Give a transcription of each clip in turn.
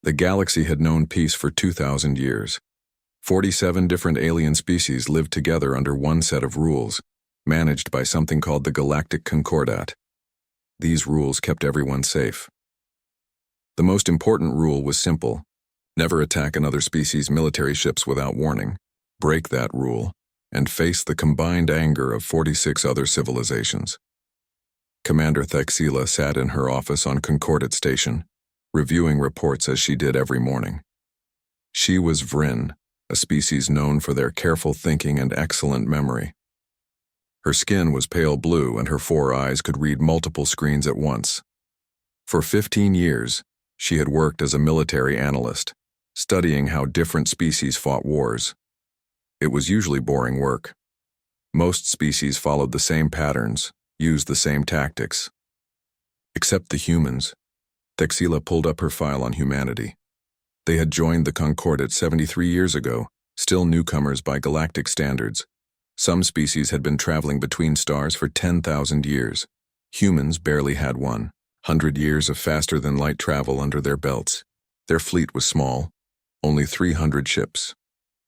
The galaxy had known peace for 2,000 years. 47 different alien species lived together under one set of rules, managed by something called the Galactic Concordat. These rules kept everyone safe. The most important rule was simple: never attack another species' military ships without warning. Break that rule, and face the combined anger of 46 other civilizations. Commander Thexila sat in her office on Concordat Station, reviewing reports as she did every morning. She was Vryn, a species known for their careful thinking and excellent memory. Her skin was pale blue and her 4 eyes could read multiple screens at once. For 15 years, she had worked as a military analyst, studying how different species fought wars. It was usually boring work. Most species followed the same patterns, used the same tactics. Except the humans. Thexila pulled up her file on humanity. They had joined the Concordat 73 years ago, still newcomers by galactic standards. Some species had been traveling between stars for 10,000 years. Humans barely had 100 years of faster-than-light travel under their belts. Their fleet was small, only 300 ships.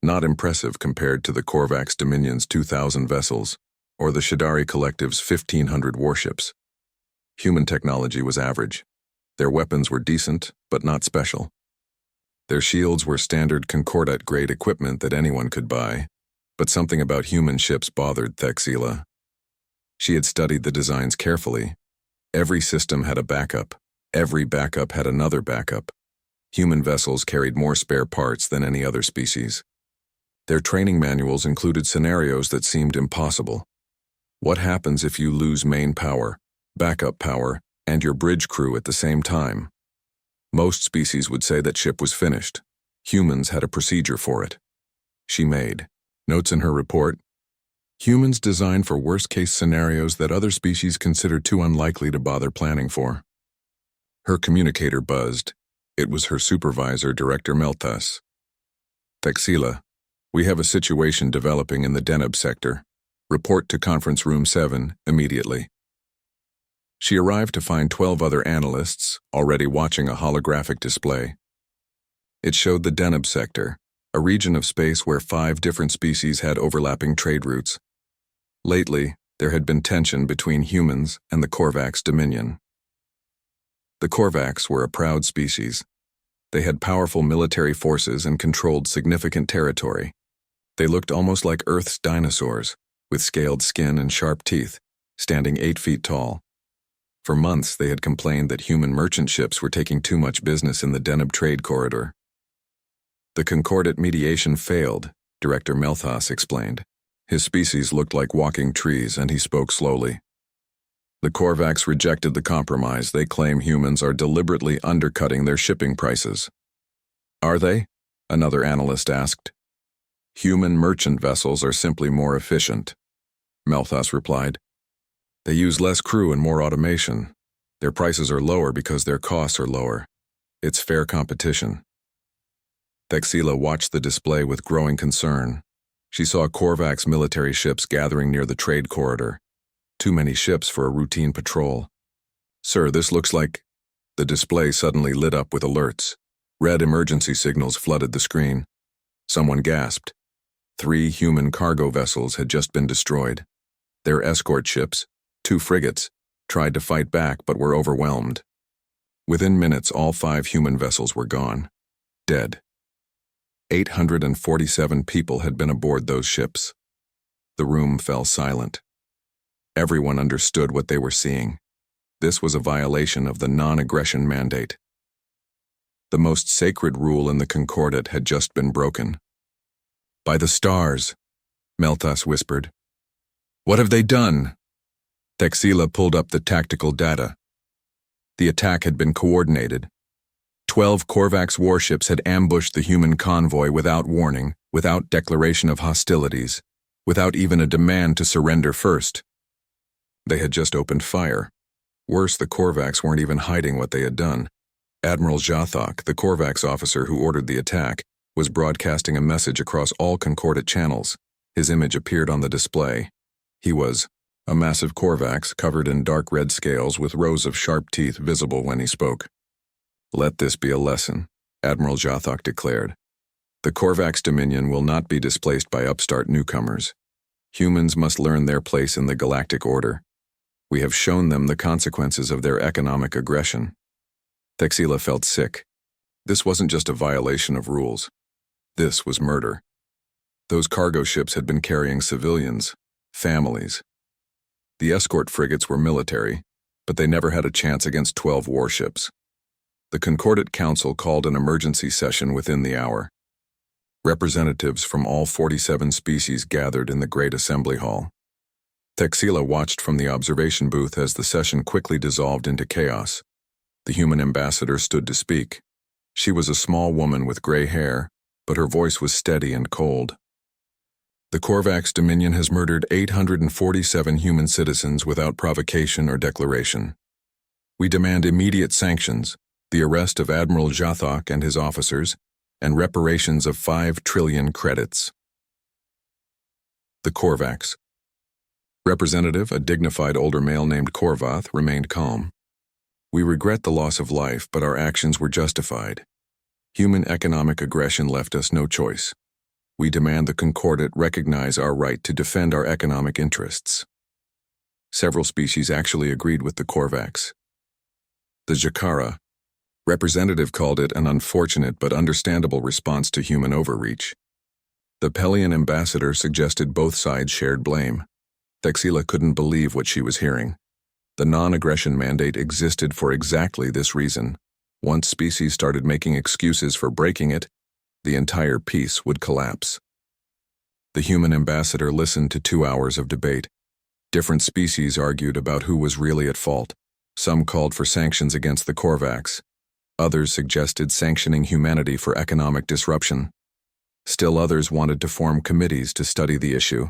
Not impressive compared to the Korvax Dominion's 2,000 vessels, or the Shadari Collective's 1,500 warships. Human technology was average. Their weapons were decent, but not special. Their shields were standard Concordat-grade equipment that anyone could buy, but something about human ships bothered Thexila. She had studied the designs carefully. Every system had a backup. Every backup had another backup. Human vessels carried more spare parts than any other species. Their training manuals included scenarios that seemed impossible. What happens if you lose main power, backup power, and your bridge crew at the same time? Most species would say that ship was finished. Humans had a procedure for it. She made notes in her report. Humans designed for worst-case scenarios that other species considered too unlikely to bother planning for. Her communicator buzzed. It was her supervisor, Director Meltas. Thexila, we have a situation developing in the Deneb sector. Report to Conference Room 7 immediately. She arrived to find 12 other analysts already watching a holographic display. It showed the Deneb sector, a region of space where 5 different species had overlapping trade routes. Lately, there had been tension between humans and the Korvax Dominion. The Korvax were a proud species. They had powerful military forces and controlled significant territory. They looked almost like Earth's dinosaurs, with scaled skin and sharp teeth, standing 8 feet tall. For months, they had complained that human merchant ships were taking too much business in the Deneb trade corridor. The Concordat mediation failed, Director Melthas explained. His species looked like walking trees, and he spoke slowly. The Korvax rejected the compromise. They claim humans are deliberately undercutting their shipping prices. Are they? Another analyst asked. Human merchant vessels are simply more efficient, Melthas replied. They use less crew and more automation. Their prices are lower because their costs are lower. It's fair competition. Thexila watched the display with growing concern. She saw Korvax military ships gathering near the trade corridor. Too many ships for a routine patrol. Sir, this looks like... The display suddenly lit up with alerts. Red emergency signals flooded the screen. Someone gasped. 3 human cargo vessels had just been destroyed. Their escort ships, 2 frigates, tried to fight back but were overwhelmed. Within minutes, all 5 human vessels were gone. Dead. 847 people had been aboard those ships. The room fell silent. Everyone understood what they were seeing. This was a violation of the non-aggression mandate. The most sacred rule in the Concordat had just been broken. By the stars, Melthas whispered. What have they done? Thexila pulled up the tactical data. The attack had been coordinated. 12 Korvax warships had ambushed the human convoy without warning, without declaration of hostilities, without even a demand to surrender first. They had just opened fire. Worse, the Korvax weren't even hiding what they had done. Admiral Jathok, the Korvax officer who ordered the attack, was broadcasting a message across all Concordat channels. His image appeared on the display. He was a massive Korvax covered in dark red scales with rows of sharp teeth visible when he spoke. Let this be a lesson. Admiral Jathok declared. The Korvax Dominion will not be displaced by upstart newcomers. Humans must learn their place in the galactic order. We have shown them the consequences of their economic aggression. Thexila felt sick. This wasn't just a violation of rules. This was murder. Those cargo ships had been carrying civilians, families. The escort frigates were military, but they never had a chance against 12 warships. The Concordat Council called an emergency session within the hour. Representatives from all 47 species gathered in the Great Assembly Hall. Thexila watched from the observation booth as the session quickly dissolved into chaos. The human ambassador stood to speak. She was a small woman with gray hair, but her voice was steady and cold. The Korvax Dominion has murdered 847 human citizens without provocation or declaration. We demand immediate sanctions, the arrest of Admiral Jathok and his officers, and reparations of 5 trillion credits. The Korvax. Representative, a dignified older male named Korvath, remained calm. We regret the loss of life, but our actions were justified. Human economic aggression left us no choice. We demand the Concordat recognize our right to defend our economic interests. Several species actually agreed with the Korvax. The Jakara. Representative called it an unfortunate but understandable response to human overreach. The Pelian ambassador suggested both sides shared blame. Thexila couldn't believe what she was hearing. The non-aggression mandate existed for exactly this reason. Once species started making excuses for breaking it, the entire peace would collapse. The human ambassador listened to 2 hours of debate. Different species argued about who was really at fault. Some called for sanctions against the Korvax. Others suggested sanctioning humanity for economic disruption. Still others wanted to form committees to study the issue.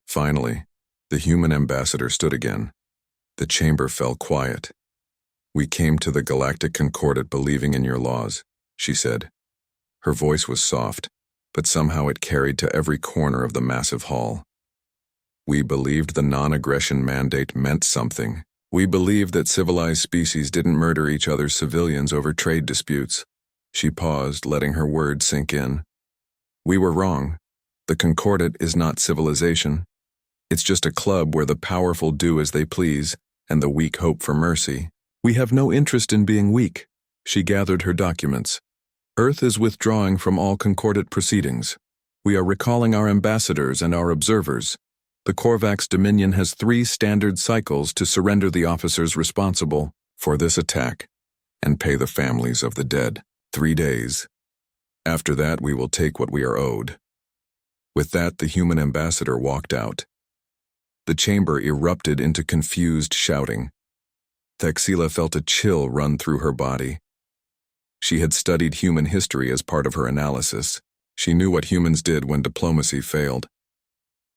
Finally, the human ambassador stood again. The chamber fell quiet. "We came to the Galactic Concordat believing in your laws," she said. Her voice was soft, but somehow it carried to every corner of the massive hall. "We believed the non-aggression mandate meant something. We believed that civilized species didn't murder each other's civilians over trade disputes." She paused, letting her words sink in. "We were wrong. The Concordat is not civilization. It's just a club where the powerful do as they please, and the weak hope for mercy. We have no interest in being weak." She gathered her documents. "Earth is withdrawing from all Concordat proceedings. We are recalling our ambassadors and our observers. The Korvax Dominion has 3 standard cycles to surrender the officers responsible for this attack and pay the families of the dead. 3 days. After that, we will take what we are owed." With that, the human ambassador walked out. The chamber erupted into confused shouting. Thexila felt a chill run through her body. She had studied human history as part of her analysis. She knew what humans did when diplomacy failed.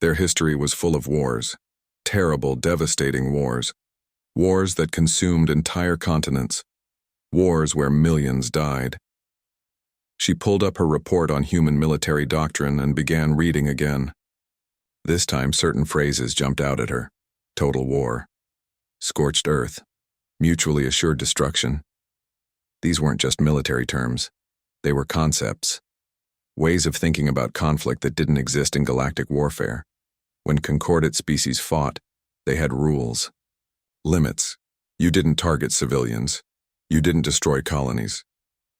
Their history was full of wars. Terrible, devastating wars. Wars that consumed entire continents. Wars where millions died. She pulled up her report on human military doctrine and began reading again. This time, certain phrases jumped out at her. Total war. Scorched earth. Mutually assured destruction. These weren't just military terms. They were concepts. Ways of thinking about conflict that didn't exist in galactic warfare. When Concordat species fought, they had rules. Limits. You didn't target civilians. You didn't destroy colonies.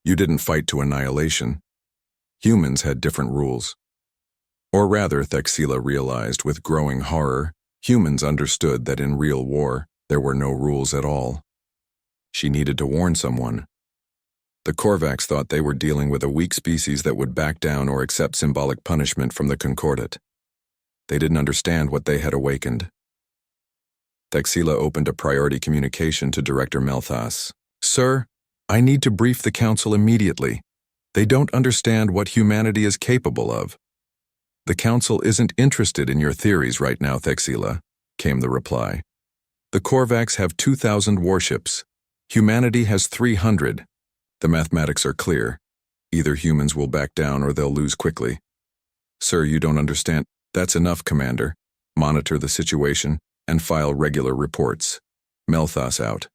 You didn't fight to annihilation. Humans had different rules. Or rather, Thexila realized with growing horror, humans understood that in real war, there were no rules at all. She needed to warn someone. The Korvax thought they were dealing with a weak species that would back down or accept symbolic punishment from the Concordat. They didn't understand what they had awakened. Thexila opened a priority communication to Director Melthas. "Sir, I need to brief the Council immediately. They don't understand what humanity is capable of." "The Council isn't interested in your theories right now, Thexila," came the reply. "The Korvax have 2,000 warships. Humanity has 300. The mathematics are clear. Either humans will back down or they'll lose quickly." "Sir, you don't understand." "That's enough, Commander. Monitor the situation and file regular reports." Melthas out.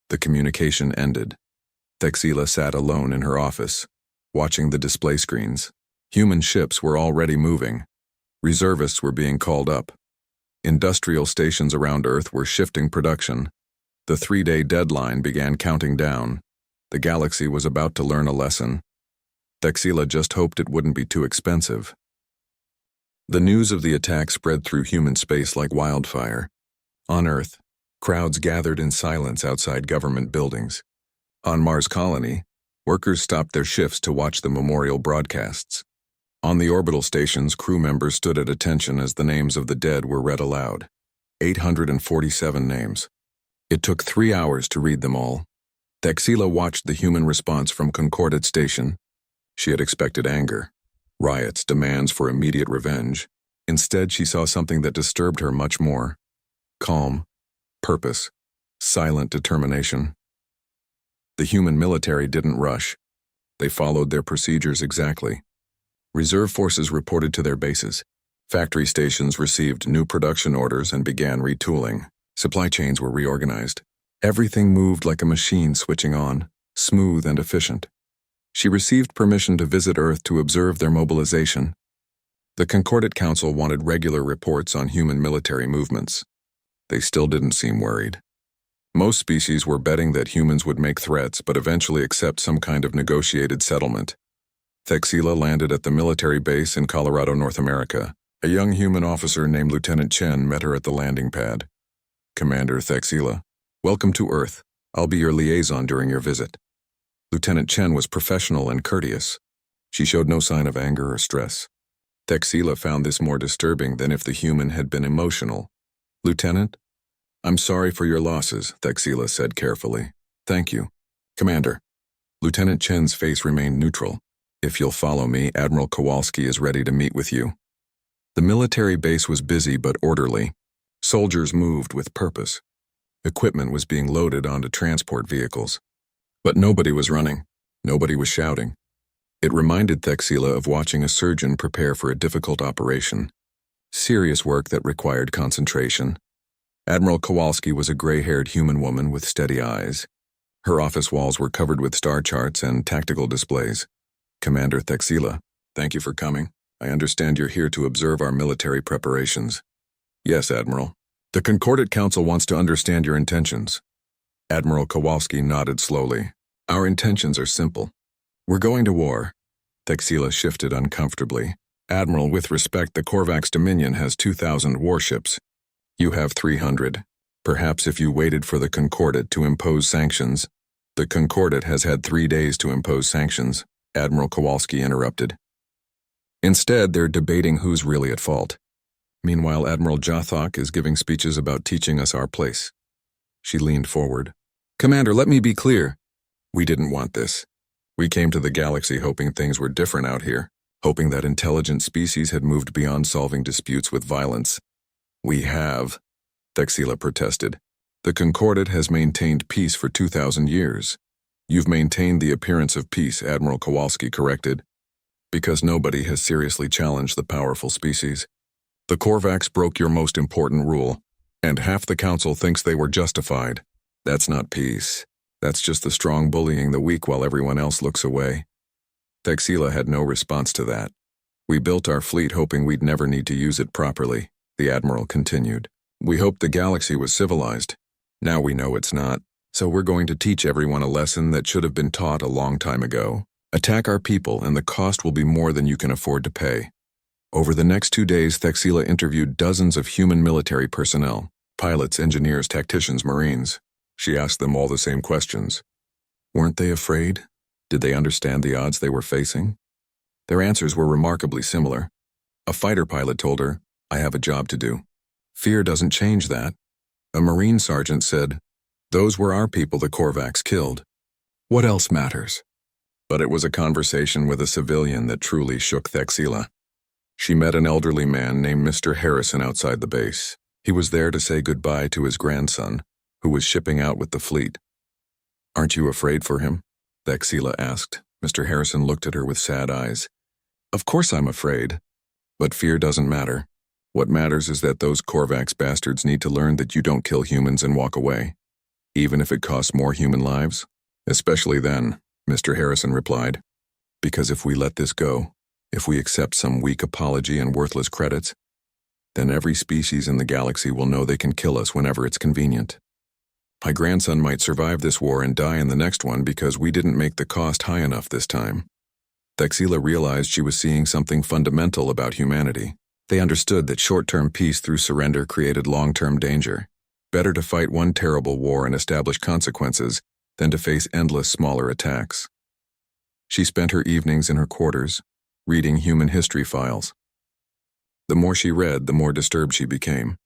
The communication ended. Thexila sat alone in her office, watching the display screens. Human ships were already moving. Reservists were being called up. Industrial stations around Earth were shifting production. The 3-day deadline began counting down. The galaxy was about to learn a lesson. Thexila just hoped it wouldn't be too expensive. The news of the attack spread through human space like wildfire. On Earth, crowds gathered in silence outside government buildings. On Mars Colony, workers stopped their shifts to watch the memorial broadcasts. On the orbital stations, crew members stood at attention as the names of the dead were read aloud. 847 names. It took 3 hours to read them all. Thexila watched the human response from Concordat Station. She had expected anger, riots, demands for immediate revenge. Instead, she saw something that disturbed her much more. Calm, purpose, silent determination. The human military didn't rush. They followed their procedures exactly. Reserve forces reported to their bases. Factory stations received new production orders and began retooling. Supply chains were reorganized. Everything moved like a machine switching on, smooth and efficient. She received permission to visit Earth to observe their mobilization. The Concordat Council wanted regular reports on human military movements. They still didn't seem worried. Most species were betting that humans would make threats but eventually accept some kind of negotiated settlement. Thexila landed at the military base in Colorado, North America. A young human officer named Lieutenant Chen met her at the landing pad. "Commander Thexila, welcome to Earth. I'll be your liaison during your visit." Lieutenant Chen was professional and courteous. She showed no sign of anger or stress. Thexila found this more disturbing than if the human had been emotional. "Lieutenant, I'm sorry for your losses," Thexila said carefully. "Thank you, Commander." Lieutenant Chen's face remained neutral. "If you'll follow me, Admiral Kowalski is ready to meet with you." The military base was busy but orderly. Soldiers moved with purpose. Equipment was being loaded onto transport vehicles. But nobody was running. Nobody was shouting. It reminded Thexila of watching a surgeon prepare for a difficult operation. Serious work that required concentration. Admiral Kowalski was a gray-haired human woman with steady eyes. Her office walls were covered with star charts and tactical displays. "Commander Thexila, thank you for coming. I understand you're here to observe our military preparations." "Yes, Admiral. The Concordat Council wants to understand your intentions." Admiral Kowalski nodded slowly. "Our intentions are simple. We're going to war." Thexila shifted uncomfortably. "Admiral, with respect, the Korvax Dominion has 2,000 warships. You have 300. Perhaps if you waited for the Concordat to impose sanctions." "The Concordat has had 3 days to impose sanctions," Admiral Kowalski interrupted. "Instead, they're debating who's really at fault. Meanwhile, Admiral Jothok is giving speeches about teaching us our place." She leaned forward. "Commander, let me be clear. We didn't want this. We came to the galaxy hoping things were different out here, hoping that intelligent species had moved beyond solving disputes with violence." "We have," Thexila protested. "The Concordat has maintained peace for 2,000 years. You've maintained the appearance of peace," Admiral Kowalski corrected, "because nobody has seriously challenged the powerful species. The Korvax broke your most important rule, and half the council thinks they were justified. That's not peace. That's just the strong bullying the weak while everyone else looks away." Thexila had no response to that. "We built our fleet hoping we'd never need to use it properly," the Admiral continued. "We hoped the galaxy was civilized. Now we know it's not. So we're going to teach everyone a lesson that should have been taught a long time ago. Attack our people and the cost will be more than you can afford to pay." Over the next 2 days, Thexila interviewed dozens of human military personnel, pilots, engineers, tacticians, Marines. She asked them all the same questions. Weren't they afraid? Did they understand the odds they were facing? Their answers were remarkably similar. A fighter pilot told her, "I have a job to do." "Fear doesn't change that." A Marine sergeant said, "Those were our people the Korvax killed. What else matters?" But it was a conversation with a civilian that truly shook Thexila. She met an elderly man named Mr. Harrison outside the base. He was there to say goodbye to his grandson, who was shipping out with the fleet. "Aren't you afraid for him?" Thexila asked. Mr. Harrison looked at her with sad eyes. "Of course I'm afraid. But fear doesn't matter. What matters is that those Korvax bastards need to learn that you don't kill humans and walk away, even if it costs more human lives." Especially then, Mr. Harrison replied, because if we let this go, if we accept some weak apology and worthless credits, then every species in the galaxy will know they can kill us whenever it's convenient. My grandson might survive this war and die in the next one because we didn't make the cost high enough this time. Thexila realized she was seeing something fundamental about humanity. They understood that short-term peace through surrender created long-term danger. Better to fight one terrible war and establish consequences than to face endless smaller attacks. She spent her evenings in her quarters, reading human history files. The more she read, the more disturbed she became.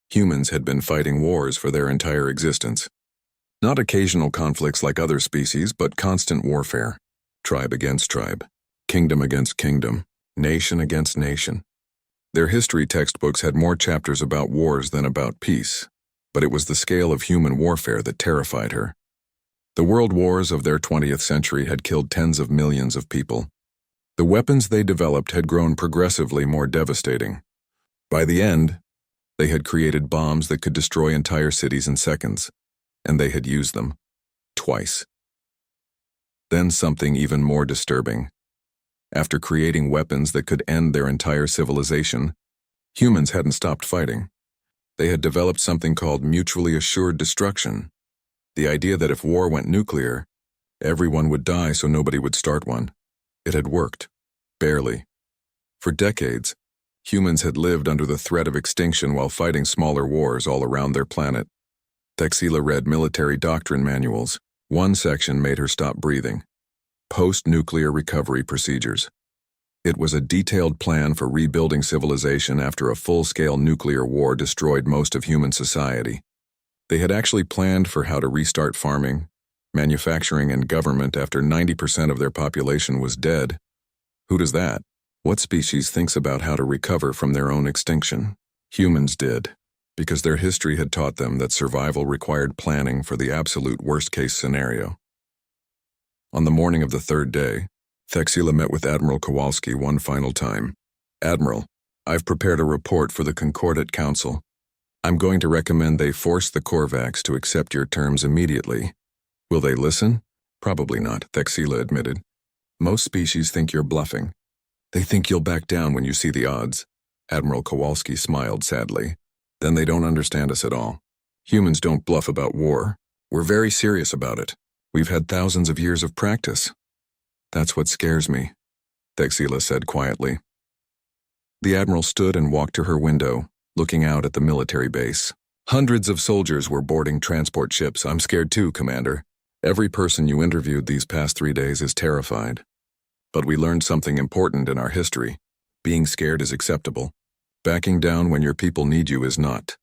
Humans had been fighting wars for their entire existence. Not occasional conflicts like other species, but constant warfare. Tribe against tribe, kingdom against kingdom, nation against nation. Their history textbooks had more chapters about wars than about peace, but it was the scale of human warfare that terrified her. The world wars of their 20th century had killed tens of millions of people. The weapons they developed had grown progressively more devastating. By the end, they had created bombs that could destroy entire cities in seconds, and they had used them. Twice. Then something even more disturbing. After creating weapons that could end their entire civilization, humans hadn't stopped fighting. They had developed something called mutually assured destruction. The idea that if war went nuclear, everyone would die so nobody would start one. It had worked. Barely. For decades, humans had lived under the threat of extinction while fighting smaller wars all around their planet. Thexila read military doctrine manuals. One section made her stop breathing. Post-nuclear recovery procedures. It was a detailed plan for rebuilding civilization after a full-scale nuclear war destroyed most of human society. They had actually planned for how to restart farming, manufacturing, and government after 90% of their population was dead. Who does that? What species thinks about how to recover from their own extinction? Humans did, because their history had taught them that survival required planning for the absolute worst-case scenario. On the morning of the third day, Thexila met with Admiral Kowalski one final time. Admiral, I've prepared a report for the Concordat Council. I'm going to recommend they force the Korvax to accept your terms immediately. Will they listen? Probably not, Thexila admitted. Most species think you're bluffing. They think you'll back down when you see the odds. Admiral Kowalski smiled sadly. Then they don't understand us at all. Humans don't bluff about war. We're very serious about it. We've had thousands of years of practice. That's what scares me, Thexila said quietly. The Admiral stood and walked to her window, looking out at the military base. Hundreds of soldiers were boarding transport ships. I'm scared too, Commander. Every person you interviewed these past 3 days is terrified. But we learned something important in our history. Being scared is acceptable. Backing down when your people need you is not.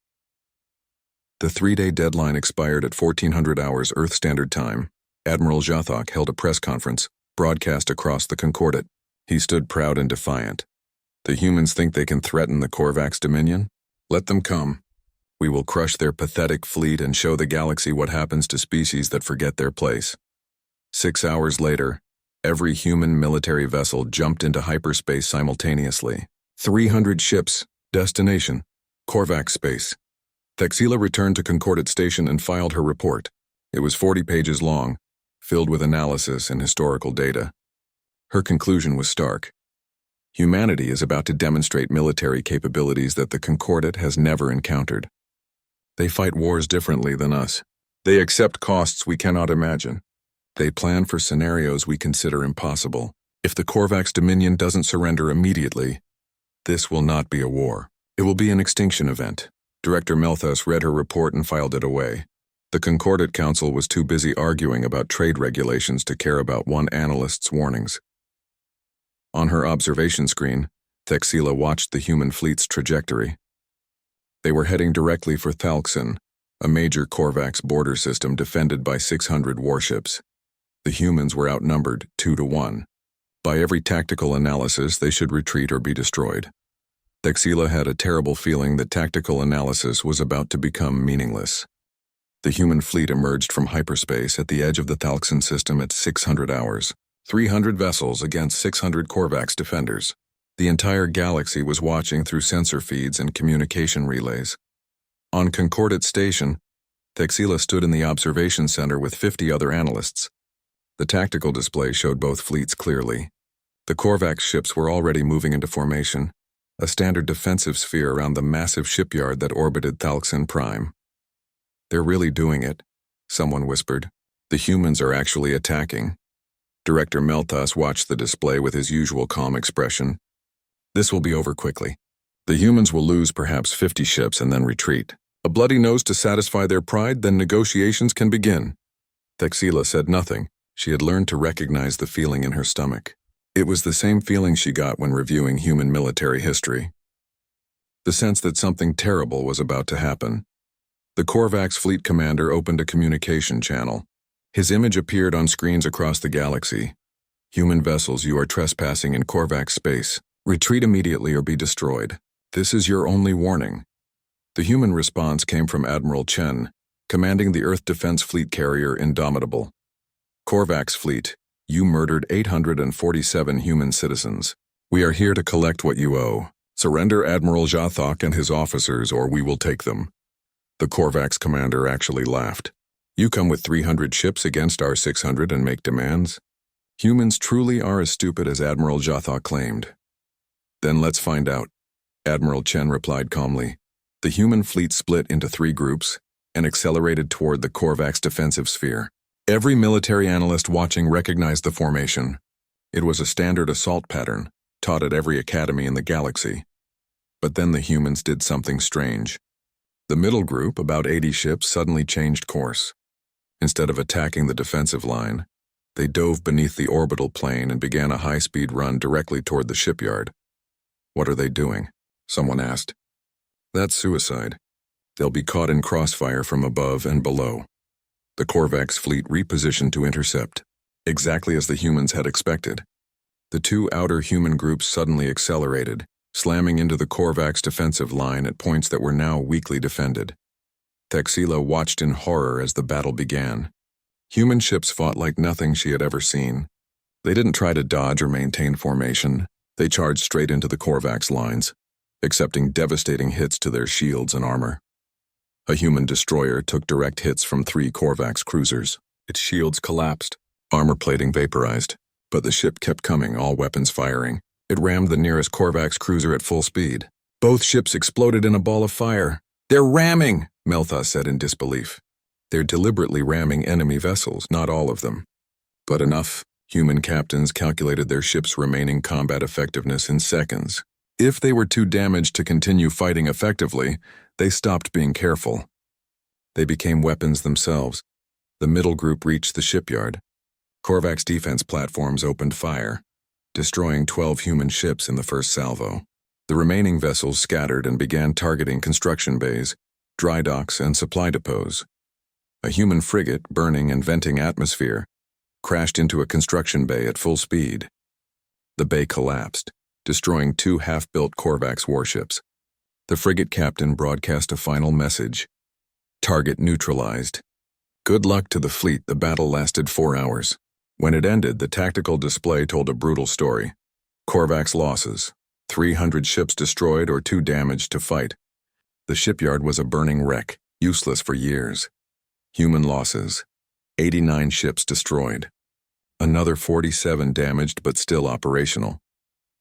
The 3-day deadline expired at 1400 hours Earth Standard Time. Admiral Jathok held a press conference, broadcast across the Concordat. He stood proud and defiant. The humans think they can threaten the Korvax Dominion? Let them come. We will crush their pathetic fleet and show the galaxy what happens to species that forget their place. 6 hours later, every human military vessel jumped into hyperspace simultaneously. 300 ships. Destination: Korvax space. Thexila returned to Concordat Station and filed her report. It was 40 pages long, filled with analysis and historical data. Her conclusion was stark. Humanity is about to demonstrate military capabilities that the Concordat has never encountered. They fight wars differently than us. They accept costs we cannot imagine. They plan for scenarios we consider impossible. If the Korvax Dominion doesn't surrender immediately, this will not be a war. It will be an extinction event. Director Melthus read her report and filed it away. The Concordat Council was too busy arguing about trade regulations to care about one analyst's warnings. On her observation screen, Thexila watched the human fleet's trajectory. They were heading directly for Thalkson, a major Korvax border system defended by 600 warships. The humans were outnumbered 2-1. By every tactical analysis, they should retreat or be destroyed. Thexila had a terrible feeling that tactical analysis was about to become meaningless. The human fleet emerged from hyperspace at the edge of the Thalkson system at 600 hours. 300 vessels against 600 Korvax defenders. The entire galaxy was watching through sensor feeds and communication relays. On Concordat Station, Thexila stood in the observation center with 50 other analysts. The tactical display showed both fleets clearly. The Korvax ships were already moving into formation, a standard defensive sphere around the massive shipyard that orbited Thalxin Prime. "They're really doing it," someone whispered. "The humans are actually attacking." Director Melthas watched the display with his usual calm expression. "This will be over quickly. The humans will lose perhaps 50 ships and then retreat. A bloody nose to satisfy their pride, then negotiations can begin." Thexila said nothing. She had learned to recognize the feeling in her stomach. It was the same feeling she got when reviewing human military history. The sense that something terrible was about to happen. The Korvax fleet commander opened a communication channel. His image appeared on screens across the galaxy. "Human vessels, you are trespassing in Korvax space. Retreat immediately or be destroyed. This is your only warning." The human response came from Admiral Chen, commanding the Earth Defense Fleet carrier Indomitable. "Korvax fleet, you murdered 847 human citizens. We are here to collect what you owe. Surrender Admiral Jathok and his officers or we will take them." The Korvax commander actually laughed. "You come with 300 ships against our 600 and make demands? Humans truly are as stupid as Admiral Jathok claimed." "Then let's find out," Admiral Chen replied calmly. The human fleet split into 3 groups and accelerated toward the Korvax defensive sphere. Every military analyst watching recognized the formation. It was a standard assault pattern, taught at every academy in the galaxy. But then the humans did something strange. The middle group, about 80 ships, suddenly changed course. Instead of attacking the defensive line, they dove beneath the orbital plane and began a high-speed run directly toward the shipyard. "What are they doing?" someone asked. "That's suicide. They'll be caught in crossfire from above and below." The Korvax fleet repositioned to intercept, exactly as the humans had expected. The 2 outer human groups suddenly accelerated, slamming into the Korvax defensive line at points that were now weakly defended. Thexila watched in horror as the battle began. Human ships fought like nothing she had ever seen. They didn't try to dodge or maintain formation. They charged straight into the Korvax lines, accepting devastating hits to their shields and armor. A human destroyer took direct hits from 3 Korvax cruisers. Its shields collapsed, armor plating vaporized, but the ship kept coming, all weapons firing. It rammed the nearest Korvax cruiser at full speed. Both ships exploded in a ball of fire. "They're ramming," Melthas said in disbelief. "They're deliberately ramming enemy vessels, not all of them." But enough. Human captains calculated their ship's remaining combat effectiveness in seconds. If they were too damaged to continue fighting effectively, they stopped being careful. They became weapons themselves. The middle group reached the shipyard. Korvax defense platforms opened fire, destroying 12 human ships in the first salvo. The remaining vessels scattered and began targeting construction bays, dry docks, and supply depots. A human frigate, burning and venting atmosphere, crashed into a construction bay at full speed. The bay collapsed, destroying 2 half-built Korvax warships. The frigate captain broadcast a final message. "Target neutralized." Good luck to the fleet. The battle lasted 4 hours. When it ended, the tactical display told a brutal story. Korvax losses: 300 ships destroyed or too damaged to fight. The shipyard was a burning wreck, useless for years. Human losses: 89 ships destroyed. Another 47 damaged but still operational.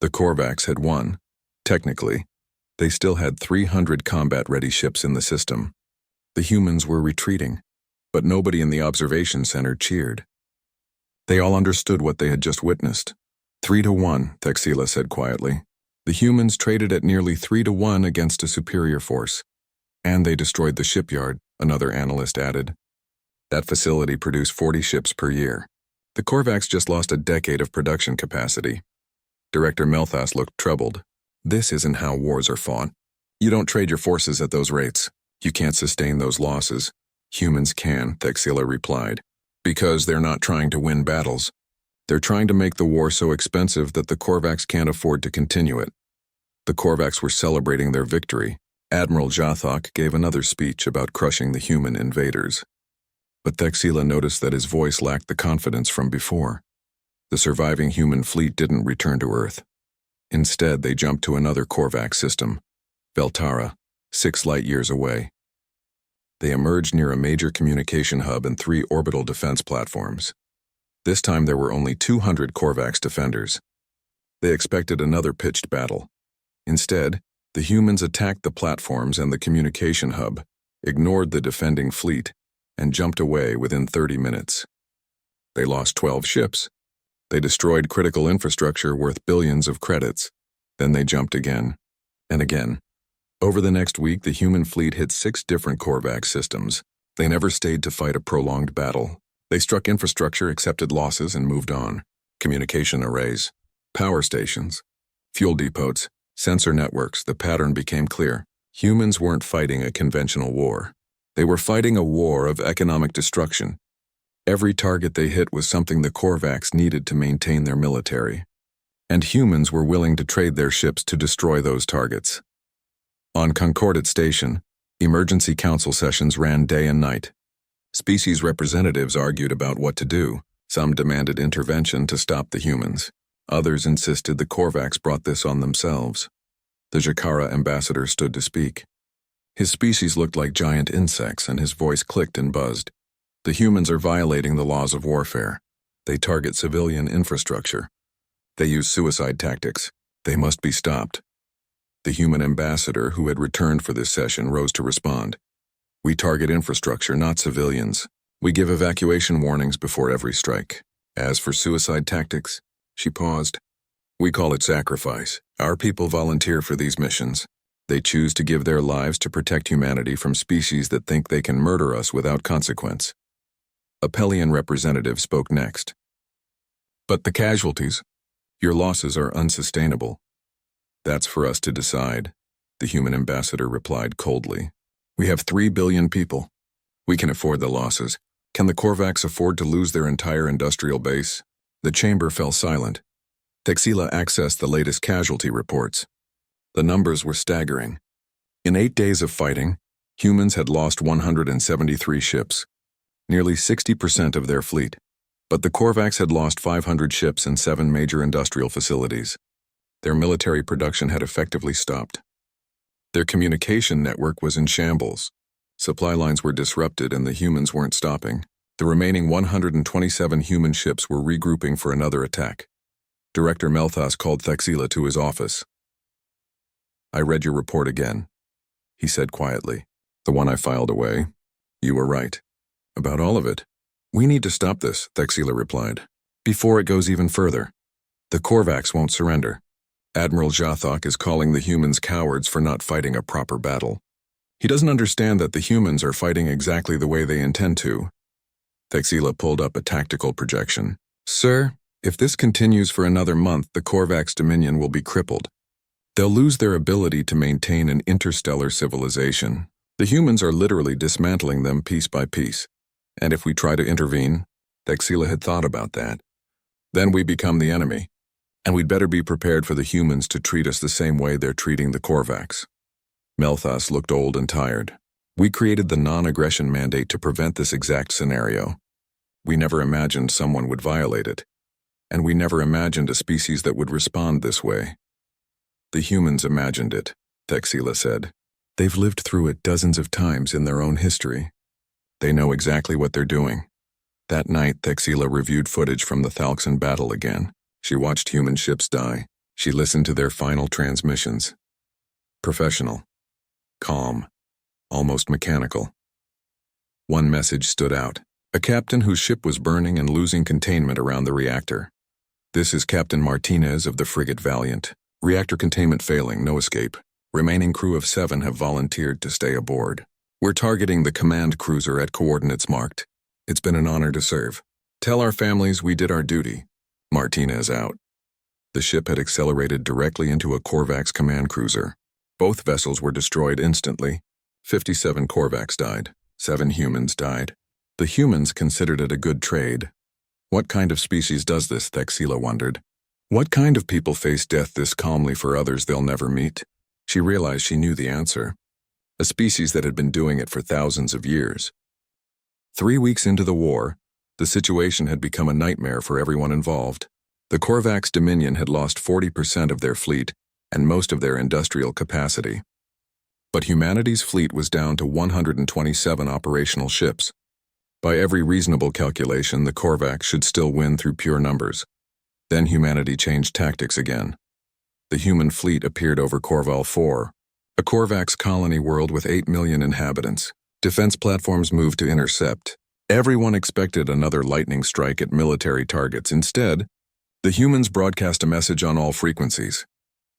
The Korvax had won. Technically, they still had 300 combat-ready ships in the system. The humans were retreating, but nobody in the observation center cheered. They all understood what they had just witnessed. 3-1, Thexila said quietly. The humans traded at nearly 3-1 against a superior force. And they destroyed the shipyard, another analyst added. That facility produced 40 ships per year. The Korvax just lost a decade of production capacity. Director Melthas looked troubled. "This isn't how wars are fought. You don't trade your forces at those rates. You can't sustain those losses." "Humans can," Thexila replied, "because they're not trying to win battles. They're trying to make the war so expensive that the Korvax can't afford to continue it." The Korvax were celebrating their victory. Admiral Jathok gave another speech about crushing the human invaders. But Thexila noticed that his voice lacked the confidence from before. The surviving human fleet didn't return to Earth. Instead, they jumped to another Korvax system, Veltara, 6 light-years away. They emerged near a major communication hub and 3 orbital defense platforms. This time there were only 200 Korvax defenders. They expected another pitched battle. Instead, the humans attacked the platforms and the communication hub, ignored the defending fleet, and jumped away within 30 minutes. They lost 12 ships. They destroyed critical infrastructure worth billions of credits. Then they jumped again, and again. Over the next week, the human fleet hit 6 different Korvax systems. They never stayed to fight a prolonged battle. They struck infrastructure, accepted losses, and moved on. Communication arrays, power stations, fuel depots, sensor networks, the pattern became clear. Humans weren't fighting a conventional war. They were fighting a war of economic destruction. Every target they hit was something the Korvax needed to maintain their military. And humans were willing to trade their ships to destroy those targets. On Concordat Station, emergency council sessions ran day and night. Species representatives argued about what to do. Some demanded intervention to stop the humans. Others insisted the Korvax brought this on themselves. The Jakara ambassador stood to speak. His species looked like giant insects, and his voice clicked and buzzed. The humans are violating the laws of warfare. They target civilian infrastructure. They use suicide tactics. They must be stopped. The human ambassador, who had returned for this session, rose to respond. We target infrastructure, not civilians. We give evacuation warnings before every strike. As for suicide tactics, she paused. We call it sacrifice. Our people volunteer for these missions. They choose to give their lives to protect humanity from species that think they can murder us without consequence. A Pelian representative spoke next. But the casualties, your losses are unsustainable. That's for us to decide, the human ambassador replied coldly. We have 3 billion people. We can afford the losses. Can the Korvax afford to lose their entire industrial base? The chamber fell silent. Texila accessed the latest casualty reports. The numbers were staggering. In 8 days of fighting, humans had lost 173 ships, nearly 60% of their fleet. But the Korvax had lost 500 ships and 7 major industrial facilities. Their military production had effectively stopped. Their communication network was in shambles. Supply lines were disrupted and the humans weren't stopping. The remaining 127 human ships were regrouping for another attack. Director Melthas called Thexila to his office. I read your report again, he said quietly. The one I filed away. You were right. About all of it. We need to stop this, Thexila replied. Before it goes even further. The Korvax won't surrender. Admiral Jathok is calling the humans cowards for not fighting a proper battle. He doesn't understand that the humans are fighting exactly the way they intend to. Thexila pulled up a tactical projection. Sir, if this continues for another month, the Korvax Dominion will be crippled. They'll lose their ability to maintain an interstellar civilization. The humans are literally dismantling them piece by piece. And if we try to intervene, Thexila had thought about that. Then we become the enemy. And we'd better be prepared for the humans to treat us the same way they're treating the Korvax. Melthas looked old and tired. We created the non-aggression mandate to prevent this exact scenario. We never imagined someone would violate it. And we never imagined a species that would respond this way. The humans imagined it, Thexila said. They've lived through it dozens of times in their own history. They know exactly what they're doing. That night, Thexila reviewed footage from the Thalxan battle again. She watched human ships die. She listened to their final transmissions. Professional. Calm. Almost mechanical. One message stood out. A captain whose ship was burning and losing containment around the reactor. This is Captain Martinez of the frigate Valiant. Reactor containment failing, no escape. Remaining crew of 7 have volunteered to stay aboard. We're targeting the command cruiser at coordinates marked. It's been an honor to serve. Tell our families we did our duty. Martinez out. The ship had accelerated directly into a Korvax command cruiser. Both vessels were destroyed instantly. 57 Korvax died. 7 humans died. The humans considered it a good trade. What kind of species does this, Thexila wondered. What kind of people face death this calmly for others they'll never meet? She realized she knew the answer. A species that had been doing it for thousands of years. 3 weeks into the war, the situation had become a nightmare for everyone involved. The Korvax Dominion had lost 40% of their fleet and most of their industrial capacity. But humanity's fleet was down to 127 operational ships. By every reasonable calculation, the Korvax should still win through pure numbers. Then humanity changed tactics again. The human fleet appeared over Korval 4, a Korvax colony world with 8 million inhabitants. Defense platforms moved to intercept. Everyone expected another lightning strike at military targets. Instead, the humans broadcast a message on all frequencies.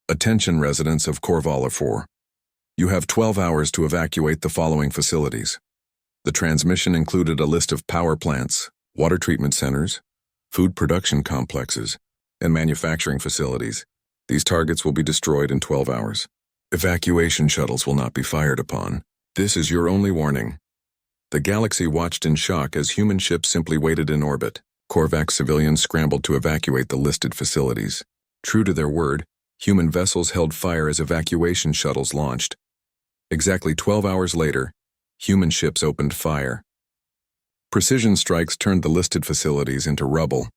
Attention residents of Korvala 4. You have 12 hours to evacuate the following facilities. The transmission included a list of power plants, water treatment centers, food production complexes, and manufacturing facilities. These targets will be destroyed in 12 hours. Evacuation shuttles will not be fired upon. This is your only warning. The galaxy watched in shock as human ships simply waited in orbit. Korvax civilians scrambled to evacuate the listed facilities. True to their word, human vessels held fire as evacuation shuttles launched. Exactly 12 hours later, human ships opened fire. Precision strikes turned the listed facilities into rubble.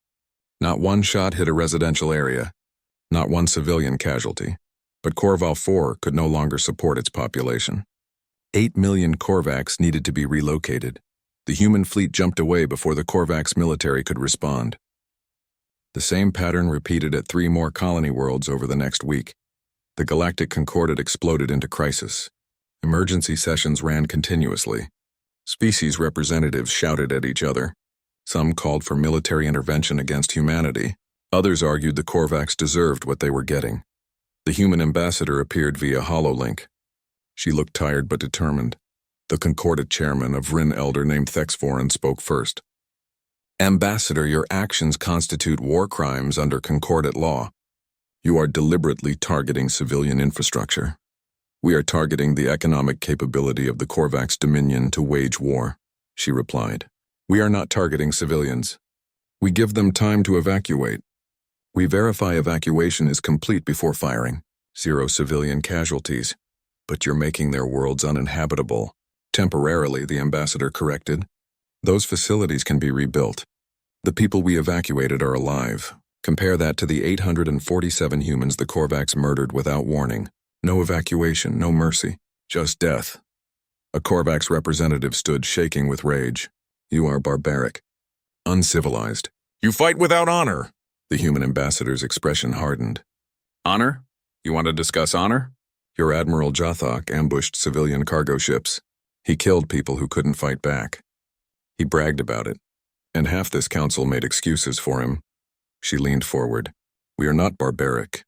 Not one shot hit a residential area, not one civilian casualty. But Korval 4 could no longer support its population. 8 million Korvax needed to be relocated. The human fleet jumped away before the Korvax military could respond. The same pattern repeated at 3 more colony worlds over the next week. The Galactic Concordat exploded into crisis. Emergency sessions ran continuously. Species representatives shouted at each other. Some called for military intervention against humanity. Others argued the Korvax deserved what they were getting. The human ambassador appeared via HoloLink. She looked tired but determined. The Concordat chairman, a Vryn elder named Thexvoran, spoke first. Ambassador, your actions constitute war crimes under Concordat law. You are deliberately targeting civilian infrastructure. We are targeting the economic capability of the Korvax Dominion to wage war, she replied. We are not targeting civilians. We give them time to evacuate. We verify evacuation is complete before firing. 0 civilian casualties. But you're making their worlds uninhabitable. Temporarily, the ambassador corrected. Those facilities can be rebuilt. The people we evacuated are alive. Compare that to the 847 humans the Korvax murdered without warning. No evacuation, no mercy, just death. A Korvax representative stood shaking with rage. You are barbaric. Uncivilized. You fight without honor. The human ambassador's expression hardened. Honor? You want to discuss honor? Your Admiral Jothok ambushed civilian cargo ships. He killed people who couldn't fight back. He bragged about it, and half this council made excuses for him. She leaned forward. We are not barbaric.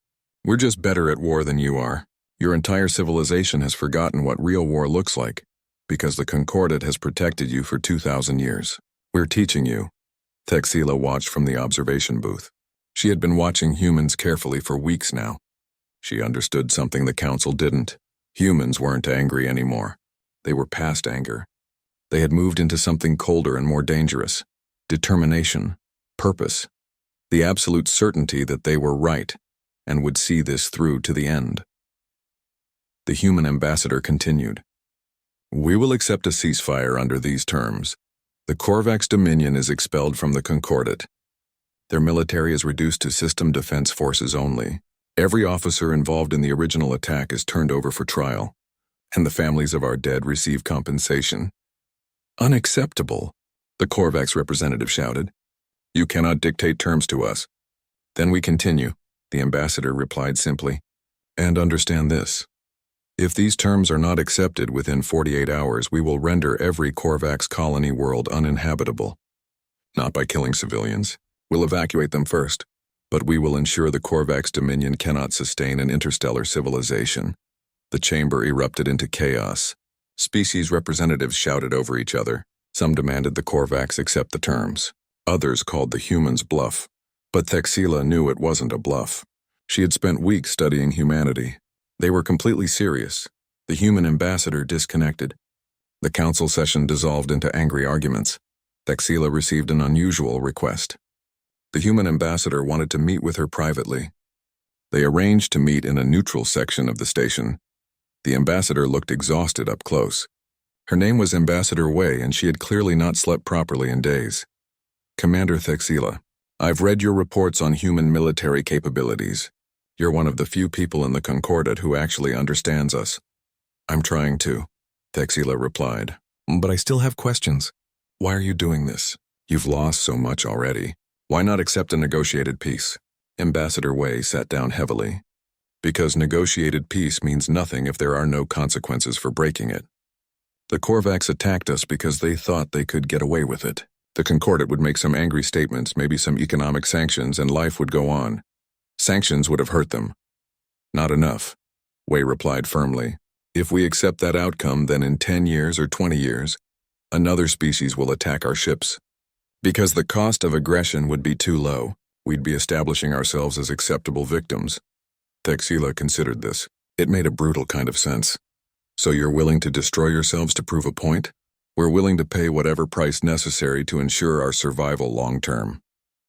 We're just better at war than you are. Your entire civilization has forgotten what real war looks like, because the Concordat has protected you for 2,000 years. We're teaching you. Thexila watched from the observation booth. She had been watching humans carefully for weeks now. She understood something the council didn't. Humans weren't angry anymore. They were past anger. They had moved into something colder and more dangerous. Determination, purpose, the absolute certainty that they were right and would see this through to the end. The human ambassador continued. We will accept a ceasefire under these terms. The Korvax Dominion is expelled from the Concordat. Their military is reduced to system defense forces only. Every officer involved in the original attack is turned over for trial, and the families of our dead receive compensation. Unacceptable, the Korvax representative shouted. You cannot dictate terms to us. Then we continue, the ambassador replied simply. And understand this. If these terms are not accepted within 48 hours, we will render every Korvax colony world uninhabitable. Not by killing civilians. We'll evacuate them first. But we will ensure the Korvax Dominion cannot sustain an interstellar civilization. The chamber erupted into chaos. Species representatives shouted over each other. Some demanded the Korvax accept the terms. Others called the humans bluff. But Thexila knew it wasn't a bluff. She had spent weeks studying humanity. They were completely serious. The human ambassador disconnected. The council session dissolved into angry arguments. Thexila received an unusual request. The human ambassador wanted to meet with her privately. They arranged to meet in a neutral section of the station. The ambassador looked exhausted up close. Her name was Ambassador Wei, and she had clearly not slept properly in days. Commander Thexila, I've read your reports on human military capabilities. You're one of the few people in the Concordat who actually understands us. I'm trying to, Thexila replied. But I still have questions. Why are you doing this? You've lost so much already. Why not accept a negotiated peace? Ambassador Wei sat down heavily. Because negotiated peace means nothing if there are no consequences for breaking it. The Korvax attacked us because they thought they could get away with it. The Concordat would make some angry statements, maybe some economic sanctions, and life would go on. Sanctions would have hurt them. Not enough, Wei replied firmly. If we accept that outcome, then in 10 years or 20 years, another species will attack our ships. Because the cost of aggression would be too low, we'd be establishing ourselves as acceptable victims. Thexila considered this. It made a brutal kind of sense. So you're willing to destroy yourselves to prove a point? We're willing to pay whatever price necessary to ensure our survival long-term,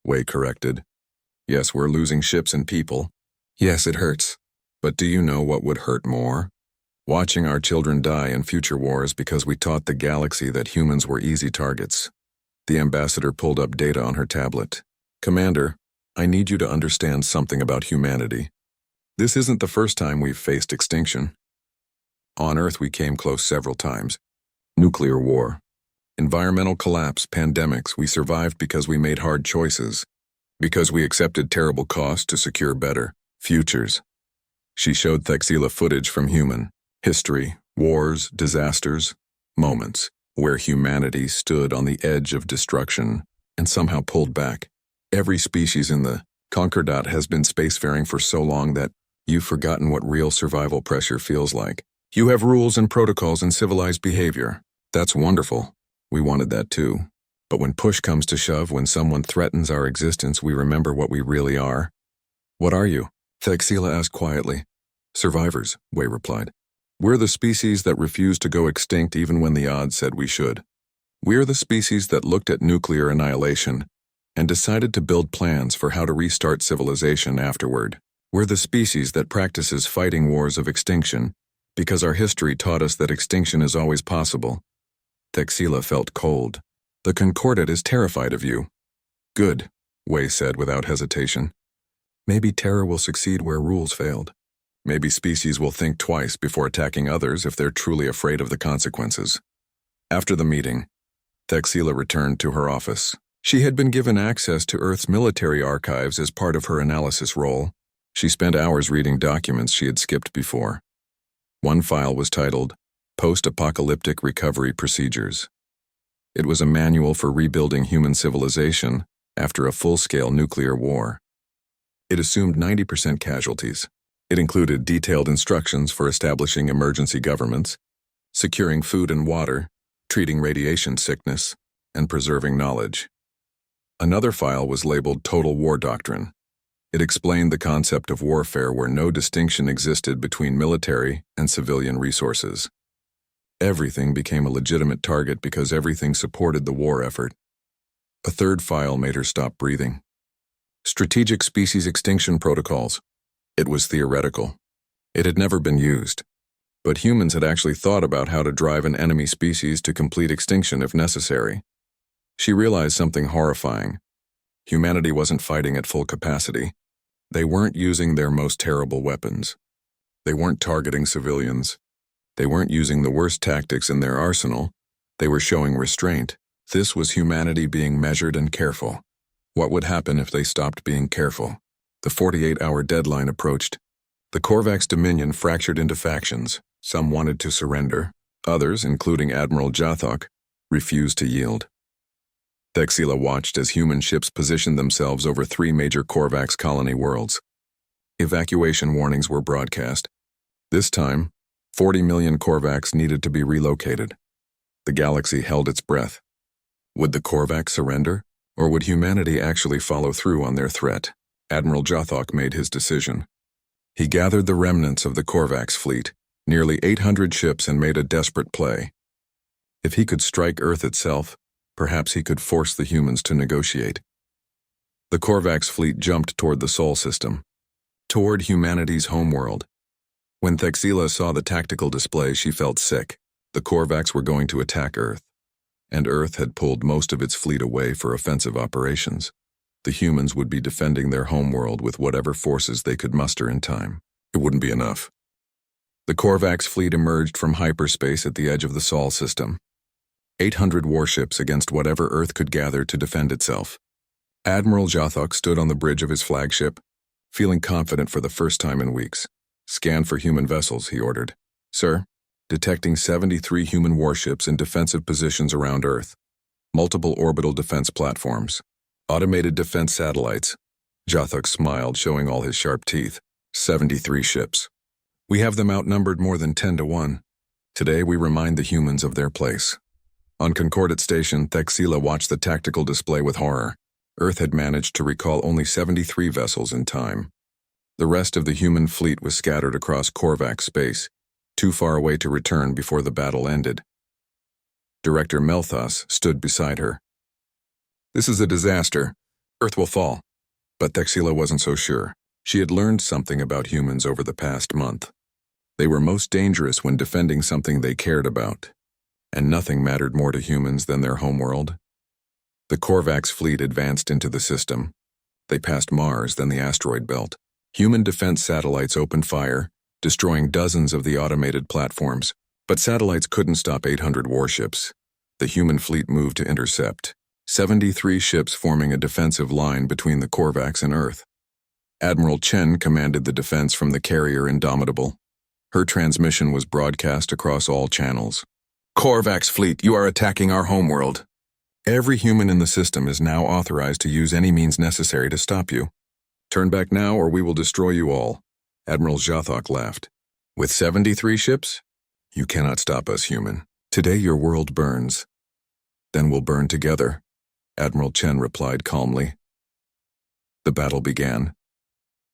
Wei corrected. Yes, we're losing ships and people. Yes, it hurts. But do you know what would hurt more? Watching our children die in future wars because we taught the galaxy that humans were easy targets. The ambassador pulled up data on her tablet. Commander, I need you to understand something about humanity. This isn't the first time we've faced extinction. On Earth we came close several times. Nuclear war. Environmental collapse, pandemics, we survived because we made hard choices. Because we accepted terrible costs to secure better futures. She showed Thexila footage from human history, wars, disasters, moments where humanity stood on the edge of destruction and somehow pulled back. Every species in the Concordat has been spacefaring for so long that you've forgotten what real survival pressure feels like. You have rules and protocols and civilized behavior. That's wonderful. We wanted that too. But when push comes to shove, when someone threatens our existence, we remember what we really are. What are you? Thexila asked quietly. Survivors, Wei replied. We're the species that refused to go extinct even when the odds said we should. We're the species that looked at nuclear annihilation and decided to build plans for how to restart civilization afterward. We're the species that practices fighting wars of extinction because our history taught us that extinction is always possible. Thexila felt cold. The Concordat is terrified of you. Good, Wei said without hesitation. Maybe terror will succeed where rules failed. Maybe species will think twice before attacking others if they're truly afraid of the consequences. After the meeting, Thexila returned to her office. She had been given access to Earth's military archives as part of her analysis role. She spent hours reading documents she had skipped before. One file was titled, Post-Apocalyptic Recovery Procedures. It was a manual for rebuilding human civilization after a full-scale nuclear war. It assumed 90% casualties. It included detailed instructions for establishing emergency governments, securing food and water, treating radiation sickness, and preserving knowledge. Another file was labeled Total War Doctrine. It explained the concept of warfare where no distinction existed between military and civilian resources. Everything became a legitimate target because everything supported the war effort. A third file made her stop breathing. Strategic Species Extinction Protocols. It was theoretical. It had never been used. But humans had actually thought about how to drive an enemy species to complete extinction if necessary. She realized something horrifying. Humanity wasn't fighting at full capacity. They weren't using their most terrible weapons. They weren't targeting civilians. They weren't using the worst tactics in their arsenal. They were showing restraint. This was humanity being measured and careful. What would happen if they stopped being careful? The 48-hour deadline approached. The Korvax Dominion fractured into factions. Some wanted to surrender. Others, including Admiral Jathok, refused to yield. Thexila watched as human ships positioned themselves over 3 major Korvax colony worlds. Evacuation warnings were broadcast. This time, 40 million Korvax needed to be relocated. The galaxy held its breath. Would the Korvax surrender, or would humanity actually follow through on their threat? Admiral Jathok made his decision. He gathered the remnants of the Korvax fleet, nearly 800 ships, and made a desperate play. If he could strike Earth itself, perhaps he could force the humans to negotiate. The Korvax fleet jumped toward the Sol system, toward humanity's homeworld. When Thexila saw the tactical display, she felt sick. The Korvax were going to attack Earth, and Earth had pulled most of its fleet away for offensive operations. The humans would be defending their homeworld with whatever forces they could muster in time. It wouldn't be enough. The Korvax fleet emerged from hyperspace at the edge of the Sol system. 800 warships against whatever Earth could gather to defend itself. Admiral Jothok stood on the bridge of his flagship, feeling confident for the first time in weeks. "Scan for human vessels," he ordered. "Sir?" Detecting 73 human warships in defensive positions around Earth. Multiple orbital defense platforms. Automated defense satellites. Jothok smiled, showing all his sharp teeth. 73 ships. "We have them outnumbered more than 10 to 1. Today we remind the humans of their place." On Concordat Station, Thexila watched the tactical display with horror. Earth had managed to recall only 73 vessels in time. The rest of the human fleet was scattered across Korvax space, too far away to return before the battle ended. Director Melthos stood beside her. "This is a disaster. Earth will fall." But Thexila wasn't so sure. She had learned something about humans over the past month. They were most dangerous when defending something they cared about. And nothing mattered more to humans than their homeworld. The Korvax fleet advanced into the system. They passed Mars, then the asteroid belt. Human defense satellites opened fire, destroying dozens of the automated platforms. But satellites couldn't stop 800 warships. The human fleet moved to intercept. 73 ships forming a defensive line between the Korvax and Earth. Admiral Chen commanded the defense from the carrier Indomitable. Her transmission was broadcast across all channels. "Korvax fleet, you are attacking our homeworld. Every human in the system is now authorized to use any means necessary to stop you. Turn back now or we will destroy you all." Admiral Jothok laughed. "With 73 ships? You cannot stop us, human. Today your world burns. Then we'll burn together," Admiral Chen replied calmly. The battle began.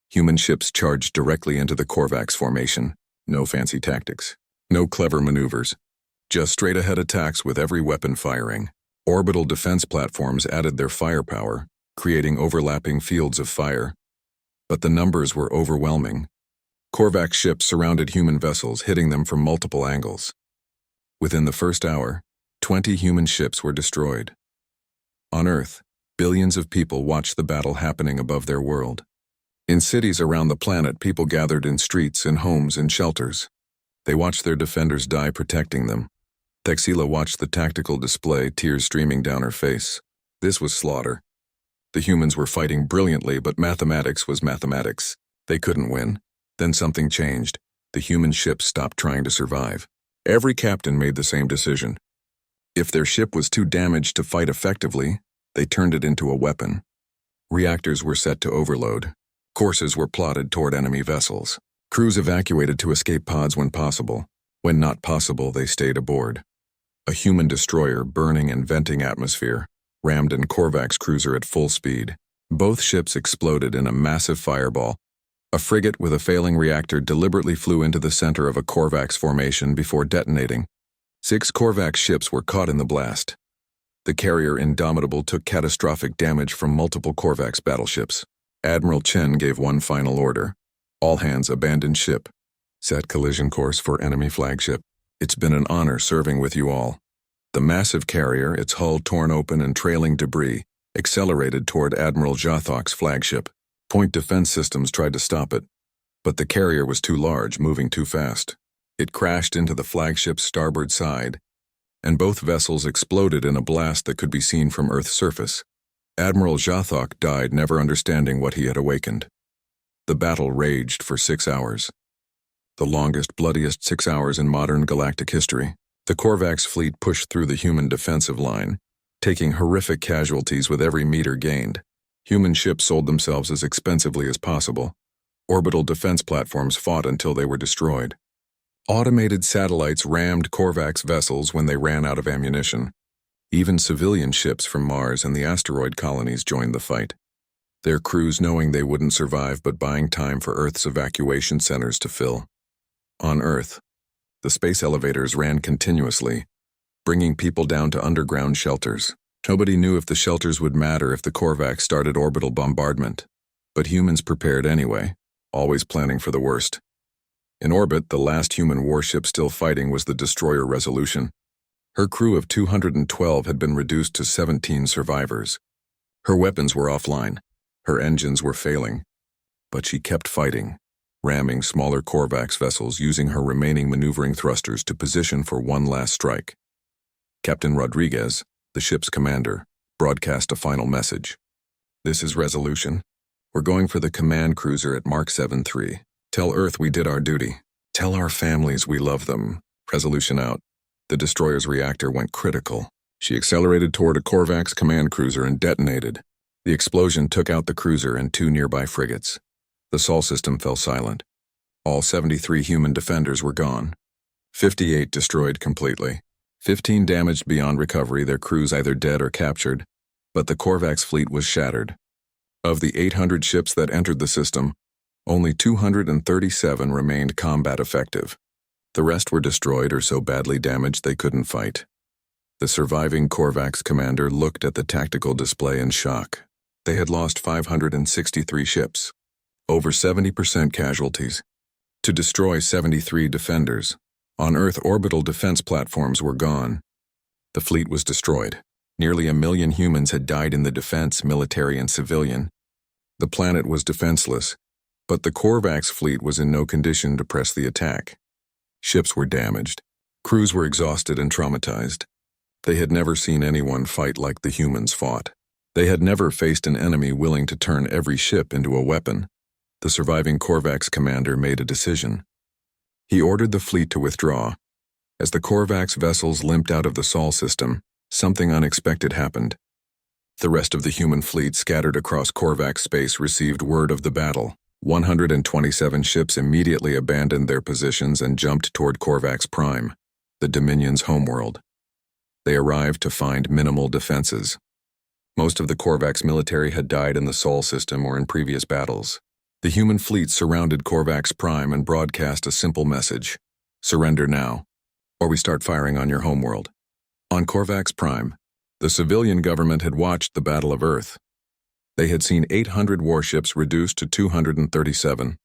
Human ships charged directly into the Korvax formation. No fancy tactics. No clever maneuvers. Just straight-ahead attacks with every weapon firing. Orbital defense platforms added their firepower, creating overlapping fields of fire. But the numbers were overwhelming. Korvax ships surrounded human vessels, hitting them from multiple angles. Within the first hour, 20 human ships were destroyed. On Earth, billions of people watched the battle happening above their world. In cities around the planet, people gathered in streets, in homes, in shelters. They watched their defenders die protecting them. Thexila watched the tactical display, tears streaming down her face. This was slaughter. The humans were fighting brilliantly, but mathematics was mathematics. They couldn't win. Then something changed. The human ships stopped trying to survive. Every captain made the same decision. If their ship was too damaged to fight effectively, they turned it into a weapon. Reactors were set to overload. Courses were plotted toward enemy vessels. Crews evacuated to escape pods when possible. When not possible, they stayed aboard. A human destroyer, burning and venting atmosphere, rammed an Korvax cruiser at full speed. Both ships exploded in a massive fireball. A frigate with a failing reactor deliberately flew into the center of a Korvax formation before detonating. 6 Korvax ships were caught in the blast. The carrier Indomitable took catastrophic damage from multiple Korvax battleships. Admiral Chen gave one final order. "All hands abandon ship. Set collision course for enemy flagship. It's been an honor serving with you all." The massive carrier, its hull torn open and trailing debris, accelerated toward Admiral Jothok's flagship. Point defense systems tried to stop it, but the carrier was too large, moving too fast. It crashed into the flagship's starboard side, and both vessels exploded in a blast that could be seen from Earth's surface. Admiral Jothok died, never understanding what he had awakened. The battle raged for 6 hours. The longest, bloodiest 6 hours in modern galactic history. The Korvax fleet pushed through the human defensive line, taking horrific casualties with every meter gained. Human ships sold themselves as expensively as possible. Orbital defense platforms fought until they were destroyed. Automated satellites rammed Korvax vessels when they ran out of ammunition. Even civilian ships from Mars and the asteroid colonies joined the fight. Their crews knowing they wouldn't survive but buying time for Earth's evacuation centers to fill. On Earth, the space elevators ran continuously, bringing people down to underground shelters. Nobody knew if the shelters would matter if the Korvax started orbital bombardment, but humans prepared anyway, always planning for the worst. In orbit, the last human warship still fighting was the destroyer Resolution. Her crew of 212 had been reduced to 17 survivors. Her weapons were offline. Her engines were failing. But she kept fighting, ramming smaller Korvax vessels using her remaining maneuvering thrusters to position for one last strike. Captain Rodriguez, the ship's commander, broadcast a final message. "This is Resolution. We're going for the command cruiser at Mark 7-3. Tell Earth we did our duty. Tell our families we love them." Resolution out. The destroyer's reactor went critical. She accelerated toward a Korvax command cruiser and detonated. The explosion took out the cruiser and 2 nearby frigates. The Sol system fell silent. All 73 human defenders were gone. 58 destroyed completely. 15 damaged beyond recovery, their crews either dead or captured, but the Korvax fleet was shattered. Of the 800 ships that entered the system, only 237 remained combat effective. The rest were destroyed or so badly damaged they couldn't fight. The surviving Korvax commander looked at the tactical display in shock. They had lost 563 ships, over 70% casualties. To destroy 73 defenders, on Earth orbital defense platforms were gone. The fleet was destroyed. Nearly 1 million humans had died in the defense, military, and civilian. The planet was defenseless, but the Korvax fleet was in no condition to press the attack. Ships were damaged. Crews were exhausted and traumatized. They had never seen anyone fight like the humans fought. They had never faced an enemy willing to turn every ship into a weapon. The surviving Korvax commander made a decision. He ordered the fleet to withdraw. As the Korvax vessels limped out of the Sol system, something unexpected happened. The rest of the human fleet scattered across Korvax space received word of the battle. 127 ships immediately abandoned their positions and jumped toward Korvax Prime, the Dominion's homeworld. They arrived to find minimal defenses. Most of the Korvax military had died in the Sol system or in previous battles. The human fleet surrounded Korvax Prime and broadcast a simple message: "Surrender now, or we start firing on your homeworld." On Korvax Prime, the civilian government had watched the Battle of Earth. They had seen 800 warships reduced to 237.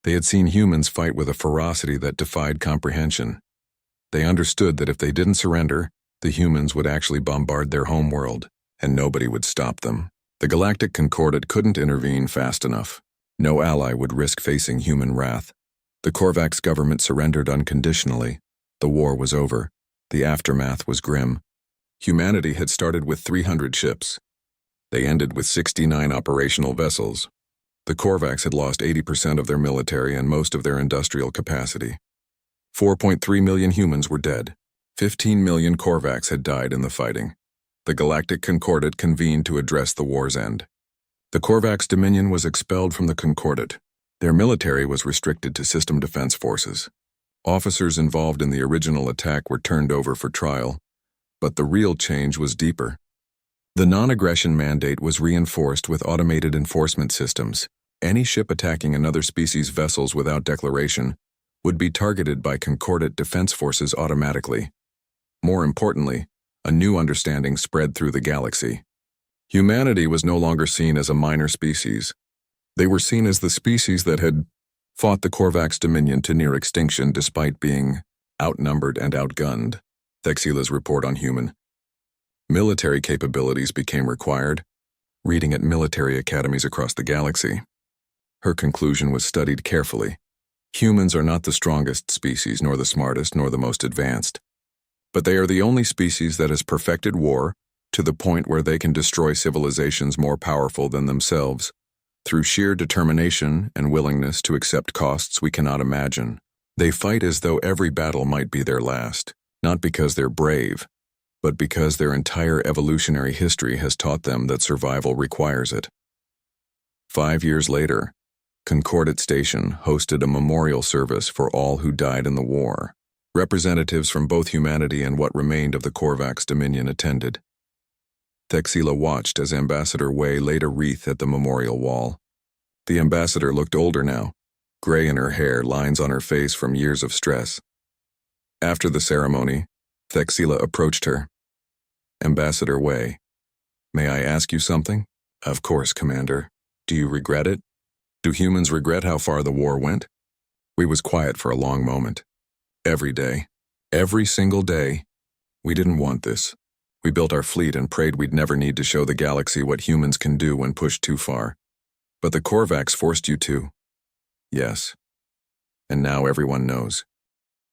They had seen humans fight with a ferocity that defied comprehension. They understood that if they didn't surrender, the humans would actually bombard their homeworld, and nobody would stop them. The Galactic Concordat couldn't intervene fast enough. No ally would risk facing human wrath. The Korvax government surrendered unconditionally. The war was over. The aftermath was grim. Humanity had started with 300 ships. They ended with 69 operational vessels. The Korvax had lost 80% of their military and most of their industrial capacity. 4.3 million humans were dead. 15 million Korvax had died in the fighting. The Galactic Concordat convened to address the war's end. The Korvax Dominion was expelled from the Concordat. Their military was restricted to system defense forces. Officers involved in the original attack were turned over for trial, but the real change was deeper. The non-aggression mandate was reinforced with automated enforcement systems. Any ship attacking another species' vessels without declaration would be targeted by Concordat defense forces automatically. More importantly, a new understanding spread through the galaxy. Humanity was no longer seen as a minor species. They were seen as the species that had fought the Korvax Dominion to near extinction despite being outnumbered and outgunned. Thexila's report on human military capabilities became required, reading at military academies across the galaxy. Her conclusion was studied carefully. Humans are not the strongest species, nor the smartest, nor the most advanced. But they are the only species that has perfected war to the point where they can destroy civilizations more powerful than themselves, through sheer determination and willingness to accept costs we cannot imagine. They fight as though every battle might be their last, not because they're brave, but because their entire evolutionary history has taught them that survival requires it. 5 years later, Concordat Station hosted a memorial service for all who died in the war. Representatives from both humanity and what remained of the Korvax Dominion attended. Thexila watched as Ambassador Wei laid a wreath at the memorial wall. The ambassador looked older now, gray in her hair, lines on her face from years of stress. After the ceremony, Thexila approached her. "Ambassador Wei, may I ask you something?" "Of course, Commander. Do you regret it? Do humans regret how far the war went?" We was quiet for a long moment. Every day, every single day, we didn't want this. We built our fleet and prayed we'd never need to show the galaxy what humans can do when pushed too far. But the Korvax forced you to. Yes. And now everyone knows.